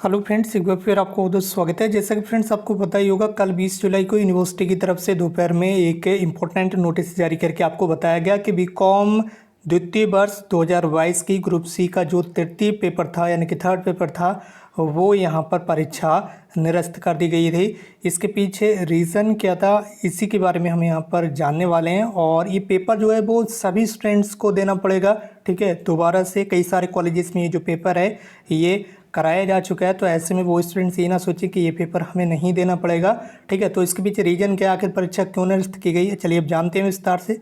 Hello friends, एक बार फिर आपको उधर स्वागत है। जैसा कि फ्रेंड्स आपको पता ही होगा, कल 20 जुलाई को यूनिवर्सिटी की तरफ से दोपहर में एक इम्पोर्टेंट नोटिस जारी करके आपको बताया गया कि बीकॉम द्वितीय वर्ष 2022 की ग्रुप सी का जो तृतीय पेपर था यानी कि थर्ड पेपर था, वो यहाँ पर परीक्षा निरस्त कर दी गई थी। इसके पीछे रीज़न क्या था, इसी के बारे में हम यहाँ पर जानने वाले हैं। और ये पेपर जो है वो सभी स्टूडेंट्स को देना पड़ेगा, ठीक है। दोबारा से कई सारे कॉलेजेस में ये जो पेपर है ये कराया जा चुका है, तो ऐसे में वो स्टूडेंट्स ये ना सोचें कि ये पेपर हमें नहीं देना पड़ेगा, ठीक है। तो इसके पीछे रीज़न क्या, आखिर परीक्षा क्यों निरस्त की गई है, चलिए अब जानते हैं विस्तार से।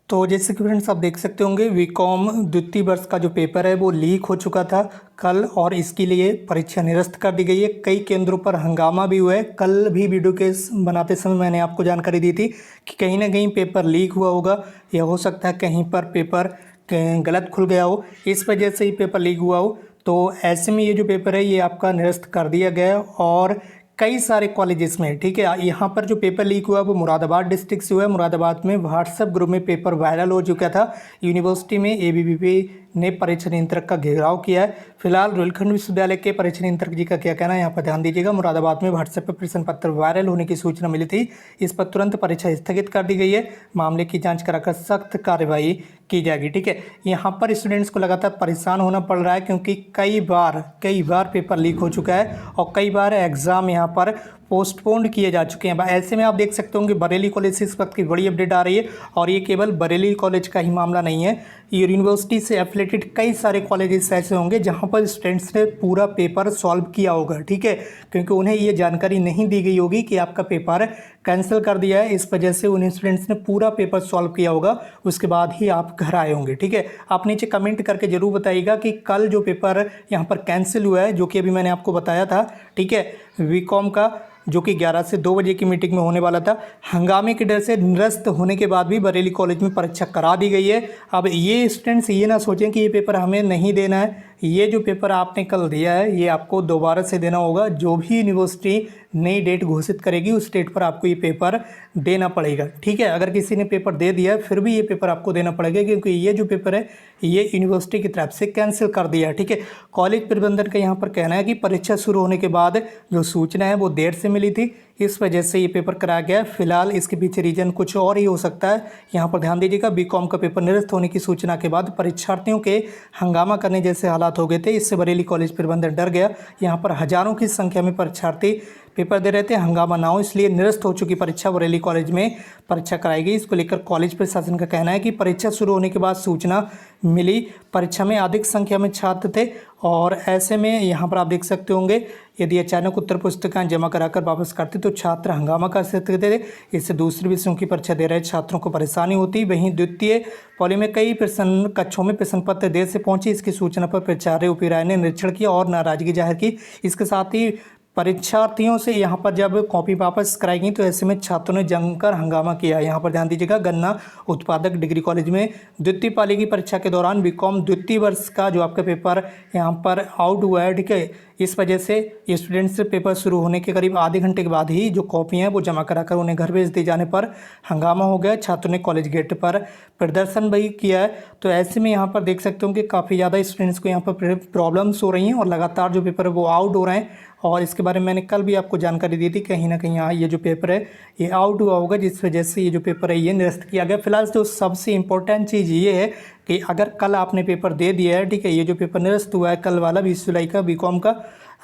तो जैसे कि फ्रेंड्स आप देख सकते होंगे, बीकॉम द्वितीय वर्ष का जो पेपर है वो लीक हो चुका था कल, और इसके लिए परीक्षा निरस्त कर दी गई है। कई केंद्रों पर हंगामा भी हुआ है। कल भी वीडियो के बनाते समय मैंने आपको जानकारी दी थी कि कहीं ना कहीं पेपर लीक हुआ होगा, या हो सकता है कहीं पर पेपर गलत खुल गया हो, इस वजह से ही पेपर लीक हुआ हो। तो ऐसे में ये जो पेपर है ये आपका निरस्त कर दिया गया है। और कई सारे कॉलेजेस में, ठीक है, यहाँ पर जो पेपर लीक हुआ वो मुरादाबाद डिस्ट्रिक्ट से हुआ है। मुरादाबाद में व्हाट्सएप ग्रुप में पेपर वायरल हो चुका था। यूनिवर्सिटी में एबीवीपी ने परीक्षा नियंत्रक का घेराव किया है। फिलहाल रुहेलखंड विश्वविद्यालय के परीक्षा नियंत्रक जी का क्या कहना है, यहाँ पर ध्यान दीजिएगा। मुरादाबाद में व्हाट्सएप पर प्रश्न पत्र वायरल होने की सूचना मिली थी, इस पर तुरंत परीक्षा स्थगित कर दी गई है। मामले की जांच कराकर सख्त कार्रवाई की जाएगी, ठीक है। यहाँ पर स्टूडेंट्स को लगातार परेशान होना पड़ रहा है, क्योंकि कई बार पेपर लीक हो चुका है और कई बार एग्ज़ाम यहाँ पर पोस्टपोन्ड किए जा चुके हैं। ऐसे में आप देख सकते होंगे बरेली कॉलेज से इस वक्त की बड़ी अपडेट आ रही है, और ये केवल बरेली कॉलेज का ही मामला नहीं है। ये यूनिवर्सिटी से एफिलेटेड कई सारे कॉलेजेस ऐसे होंगे जहां पर स्टूडेंट्स ने पूरा पेपर सॉल्व किया होगा, ठीक है, क्योंकि उन्हें ये जानकारी नहीं दी गई होगी कि आपका पेपर कैंसिल कर दिया है। इस वजह से उन स्टूडेंट्स ने पूरा पेपर सॉल्व किया होगा, उसके बाद ही आप घर आए होंगे, ठीक है। आप नीचे कमेंट करके जरूर बताइएगा कि कल जो पेपर यहाँ पर कैंसिल हुआ है, जो कि अभी मैंने आपको बताया था, ठीक है, बीकॉम का, जो कि 11 से 2 बजे की मीटिंग में होने वाला था, हंगामे के डर से निरस्त होने के बाद भी बरेली कॉलेज में परीक्षा करा दी गई है। अब ये स्टूडेंट्स ये ना सोचें कि ये पेपर हमें नहीं देना है। ये जो पेपर आपने कल दिया है ये आपको दोबारा से देना होगा। जो भी यूनिवर्सिटी नई डेट घोषित करेगी उस डेट पर आपको ये पेपर देना पड़ेगा, ठीक है। अगर किसी ने पेपर दे दिया फिर भी ये पेपर आपको देना पड़ेगा, क्योंकि ये जो पेपर है ये यूनिवर्सिटी की तरफ से कैंसिल कर दिया है, ठीक है। कॉलेज प्रबंधन का यहाँ पर कहना है कि परीक्षा शुरू होने के बाद जो सूचना है वो देर से मिली थी, इस वजह से ये पेपर कराया गया। फिलहाल इसके पीछे रीजन कुछ और ही हो सकता है। यहाँ पर ध्यान दीजिएगा, बीकॉम का पेपर निरस्त होने की सूचना के बाद परीक्षार्थियों के हंगामा करने जैसे हालात हो गए थे। इससे बरेली कॉलेज प्रबंधन डर गया। यहाँ पर हजारों की संख्या में परीक्षार्थी पेपर दे रहे थे, हंगामा ना हो इसलिए निरस्त हो चुकी परीक्षा बरेली कॉलेज में परीक्षा कराई गई। इसको लेकर कॉलेज प्रशासन का कहना है कि परीक्षा शुरू होने के बाद सूचना मिली, परीक्षा में अधिक संख्या में छात्र थे, और ऐसे में यहाँ पर आप देख सकते होंगे यदि अचानक उत्तर पुस्तिकाएं जमा कराकर वापस करते तो छात्र हंगामा कर सकते थे। इससे दूसरे विषयों की परीक्षा दे रहे छात्रों को परेशानी होती। वहीं द्वितीय पॉली में कई प्रश्न कक्षों में प्रश्न पत्र देर से पहुंचे। इसकी सूचना पर प्राचार्य ओपी राय ने निरीक्षण किया और नाराजगी जाहिर की। इसके साथ ही परीक्षार्थियों से यहाँ पर जब कॉपी वापस कराई गई तो ऐसे में छात्रों ने जमकर हंगामा किया। यहाँ पर ध्यान दीजिएगा, गन्ना उत्पादक डिग्री कॉलेज में द्वितीय पाली की परीक्षा के दौरान बीकॉम द्वितीय वर्ष का जो आपका पेपर यहाँ पर आउट हुआ है, ठीक है। इस वजह से स्टूडेंट्स पेपर शुरू होने के करीब आधे घंटे के बाद ही जो कॉपियाँ हैं वो जमा कराकर उन्हें घर भेज दिए जाने पर हंगामा हो गया। छात्रों ने कॉलेज गेट पर प्रदर्शन भी किया है। तो ऐसे में यहाँ पर देख सकते हो कि काफ़ी ज़्यादा स्टूडेंट्स को यहाँ पर प्रॉब्लम्स हो रही हैं और लगातार जो पेपर है वो आउट हो रहे हैं। और इसके बारे में मैंने कल भी आपको जानकारी दी थी, कहीं ना कहीं ये जो पेपर है ये आउट हुआ होगा, जिस वजह से ये जो पेपर है ये निरस्त किया गया। फिलहाल तो सबसे इम्पोर्टेंट चीज़ ये है कि अगर कल आपने पेपर दे दिया है, ठीक है, ये जो पेपर निरस्त हुआ है कल वाला 20 जुलाई का बीकॉम का,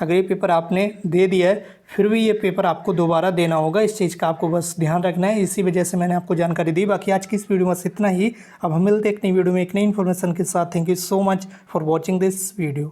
अगर ये पेपर आपने दे दिया है फिर भी ये पेपर आपको दोबारा देना होगा। इस चीज़ का आपको बस ध्यान रखना है। इसी वजह से मैंने आपको जानकारी दी। बाकी आज की इस वीडियो में बस इतना ही। अब हम मिलते हैं एक नई वीडियो में एक नई इन्फॉर्मेशन के साथ। Thank you so much for watching this video.